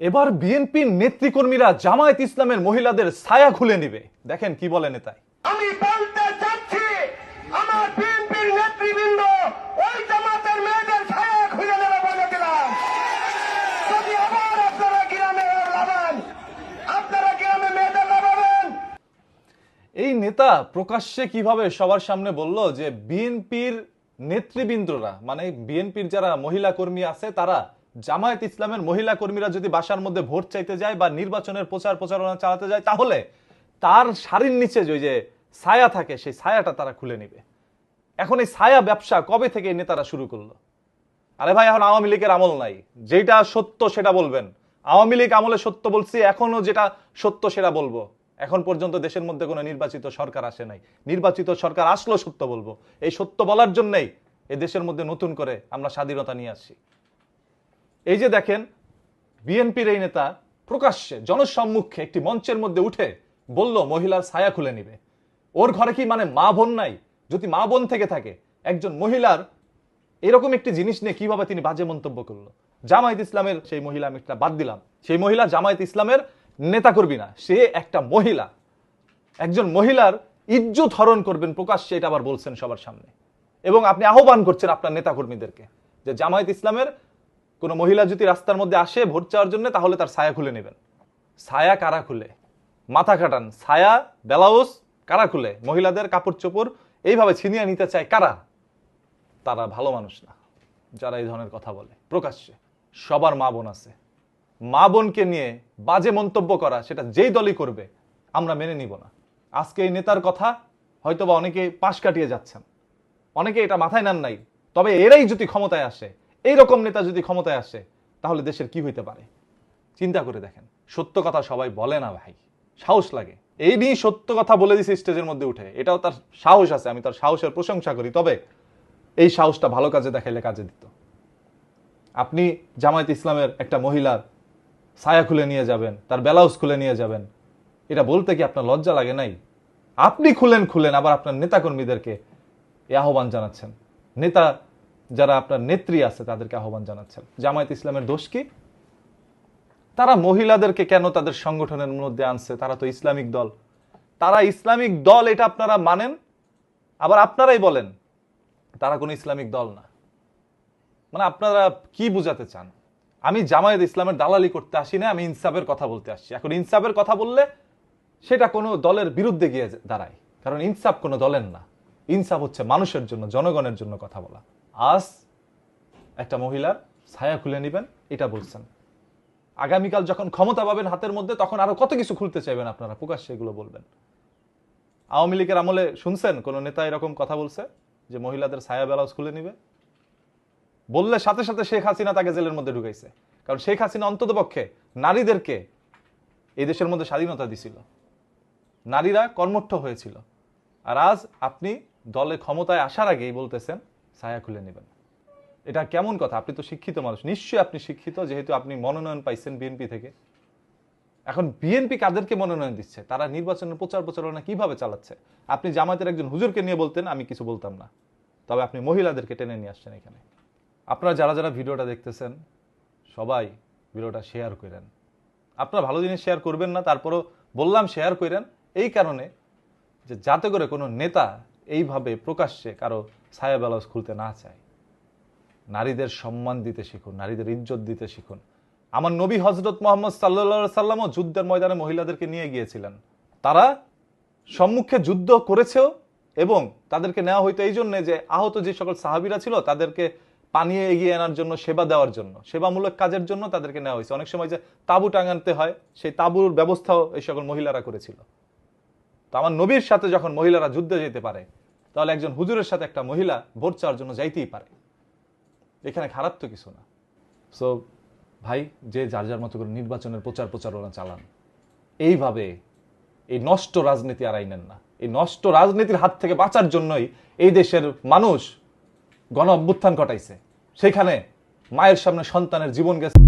এবার বিএনপির নেতৃকর্মীরা জামায়াত ইসলামের মহিলাদের ছায়া খুলে নিবে। দেখেন কি বলে নেতায়। আমি বলতে চাচ্ছি আমার বিএনপির নেতৃবৃন্দ ওই জামাতের মেয়েদের ছায়া খুলে নেবে বলে দিলাম। যদি আবার আপনারা গ্রামে লাগান, আপনারা গ্রামে মেয়েদের লাগাবেন। এই নেতা প্রকাশ্যে কিভাবে সবার সামনে বলল যে বিএনপির নেতৃবৃন্দরা মানে বিএনপির যারা মহিলা কর্মী আছে তারা জামায়াত ইসলামের মহিলা কর্মীরা যদি বাসার মধ্যে ভোট চাইতে যায় বা নির্বাচনের প্রচারণা চালাতে যায় তাহলে তার শাড়ির নিচে যে ছায়া থাকে সেই ছায়াটা তারা খুলে নিবে। এখন এই ছায়া ব্যবসা কবে থেকে এই নেতারা শুরু করলো? আরে ভাই, এখন আওয়ামী লীগের আমল নাই, যেটা সত্য সেটা বলবেন। আওয়ামী লীগ আমলে সত্য বলছি, এখনো যেটা সত্য সেটা বলবো। এখন পর্যন্ত দেশের মধ্যে কোনো নির্বাচিত সরকার আসে নাই, নির্বাচিত সরকার আসলো সত্য বলবো। এই সত্য বলার জন্যই এই দেশের মধ্যে নতুন করে আমরা স্বাধীনতা নিয়ে আসছি। এই যে দেখেন, বিএনপির এই নেতা প্রকাশ্যে জনসম্মুখে একটি মঞ্চের মধ্যে উঠে বলল মহিলার ছায়া খুলে নিবে। ওর ঘরে কি মানে মা বোন নাই? যদি মা বোন থেকে থাকে, একজন মহিলার এরকম একটি জিনিস নিয়ে কিভাবে তিনি বাজে মন্তব্য করলো? জামায়াত ইসলামের সেই মহিলা, আমি একটা বাদ দিলাম, সেই মহিলা জামায়াত ইসলামের নেতা করবি না, সে একটা মহিলা। একজন মহিলার ইজ্জত হরণ করবেন প্রকাশ্যে, এটা আবার বলছেন সবার সামনে। এবং আপনি আহ্বান করছেন আপনার নেতা কর্মীদেরকে যে জামায়াত ইসলামের কোন মহিলা যদি রাস্তার মধ্যে আসে ভোট চাওয়ার জন্য তাহলে তার ছায়া খুলে নেবেন। ছায়া কারা খুলে? মাথা কাটান। ছায়া ব্লাউজ কারা খুলে? মহিলাদের কাপড় চোপড় এইভাবে ছিনিয়ে নিতে চায় কারা? তারা ভালো মানুষ না যারা এই ধরনের কথা বলে প্রকাশ্যে। সবার মা বোন আছে, মা বোনকে নিয়ে বাজে মন্তব্য করা সেটা যেই দলই করবে আমরা মেনে নিব না। আজকে এই নেতার কথা হয়তোবা অনেকে পাশ কাটিয়ে যাচ্ছেন, অনেকে এটা মাথায় নেন নাই। তবে এরাই যদি ক্ষমতায় আসে, এইরকম নেতা যদি ক্ষমতায় আসে, তাহলে দেশের কি হইতে পারে চিন্তা করে দেখেন। সত্য কথা সবাই বলে না ভাই, সাহস লাগে। এই নিয়ে সত্য কথা বলে দিছে স্টেজের মধ্যে উঠে, এটাও তার সাহস আছে, আমি তার সাহসের প্রশংসা করি। তবে এই সাহসটা ভালো কাজে দেখাইলে কাজে দিত। আপনি জামায়াত ইসলামের একটা মহিলার ছায়া খুলে নিয়ে যাবেন, তার ব্লাউজ খুলে নিয়ে যাবেন, এটা বলতে কি আপনার লজ্জা লাগে নাই? আপনি খুলেন, আবার আপনার নেতাকর্মীদেরকে এই আহ্বান জানাচ্ছেন। নেতা যারা আপনার নেত্রী আছে তাদেরকে আহ্বান জানাচ্ছেন। জামায়াত ইসলামের দোষ কি? তারা মহিলাদেরকে কেন তাদের সংগঠনের মধ্যে আনছে? তারা তো ইসলামিক দল, তারা ইসলামিক দল, এটা আপনারা মানেন, আবার আপনারাই বলেন তারা কোনো ইসলামিক দল না। মানে আপনারা কি বুঝাতে চান? আমি জামায়াত ইসলামের দালালি করতে আসি না, আমি ইনসাফের কথা বলতে আসছি। এখন ইনসাফের কথা বললে সেটা কোনো দলের বিরুদ্ধে গিয়ে দাঁড়ায়, কারণ ইনসাফ কোনো দলের না। ইনসাফ হচ্ছে মানুষের জন্য, জনগণের জন্য কথা বলা। আজ একটা মহিলার ছায়া খুলে নিবেন এটা বলছেন, আগামীকাল যখন ক্ষমতা পাবেন হাতের মধ্যে তখন আরো কত কিছু খুলতে চাইবেন আপনারা, প্রকাশ্যে এগুলো বলবেন। আওয়ামী লীগের আমলে শুনছেন কোন নেতা এরকম কথা বলছে যে মহিলাদের ছায়া ব্লাউজ খুলে নিবে? বললে সাথে সাথে শেখ হাসিনা তাকে জেলের মধ্যে ঢুকাইছে, কারণ শেখ হাসিনা অন্তত পক্ষে নারীদেরকে এই দেশের মধ্যে স্বাধীনতা দিছিল, নারীরা কর্মঠ হয়েছিল। আর আজ আপনি দলে ক্ষমতায় আসার আগেই বলতেছেন ছায়া খুলে নেবেন। এটা কেমন কথা? আপনি তো শিক্ষিত মানুষ, নিশ্চয়ই আপনি শিক্ষিত, যেহেতু আপনি মনোনয়ন পাইছেন বিএনপি থেকে। এখন বিএনপি কাদেরকে মনোনয়ন দিচ্ছে? তারা নির্বাচনের প্রচারণা কিভাবে চালাচ্ছে? আপনি জামায়াতের একজন হুজুরকে নিয়ে বলতেন, আমি কিছু বলতাম না, তবে আপনি মহিলাদেরকে টেনে নিয়ে আসছেন এখানে। আপনারা যারা যারা ভিডিওটা দেখতেছেন সবাই ভিডিওটা শেয়ার করেন। আপনারা ভালো জিনিস শেয়ার করবেন না, তারপরও বললাম শেয়ার করেন এই কারণে যে যাতে করে কোনো নেতা এইভাবে প্রকাশ্যে কারো ছায়া ব্লাউজ খুলতে না চায়। নারীদের সম্মান দিতে শিখুন, নারীদের ইজ্জত দিতে শিখুন। আমার নবী হযরত মুহাম্মদ সাল্লাল্লাহু সাল্লামও যুদ্ধের ময়দানে মহিলাদেরকে নিয়ে গিয়েছিলেন। তারা সম্মুখে যুদ্ধ করেছেও এবং তাদেরকে নেওয়া হইতো এই জন্য যে আহত যে সকল সাহাবীরা ছিল তাদেরকে পানিয়ে এগিয়ে আনার জন্য, সেবা দেওয়ার জন্য, সেবামূলক কাজের জন্য তাদেরকে নেওয়া হয়েছে। অনেক সময় যে তাঁবু টাঙাতে হয়, সেই তাঁবুর ব্যবস্থাও এই সকল মহিলারা করেছিল। তো আমার নবীর সাথে যখন মহিলারা যুদ্ধে যেতে পারে, তাহলে একজন হুজুরের সাথে একটা মহিলা ভোট চাওয়ার জন্য যাইতেই পারে। এখানে খারাপ তো কিছু না। সো ভাই, যে যার যার মতো করে নির্বাচনের প্রচারণা চালান, এইভাবে এই নষ্ট রাজনীতি আর আইনেন না। এই নষ্ট রাজনীতির হাত থেকে বাঁচার জন্যই এই দেশের মানুষ গণ অভ্যুত্থান ঘটাইছে। সেখানে মায়ের সামনে সন্তানের জীবন গেছে।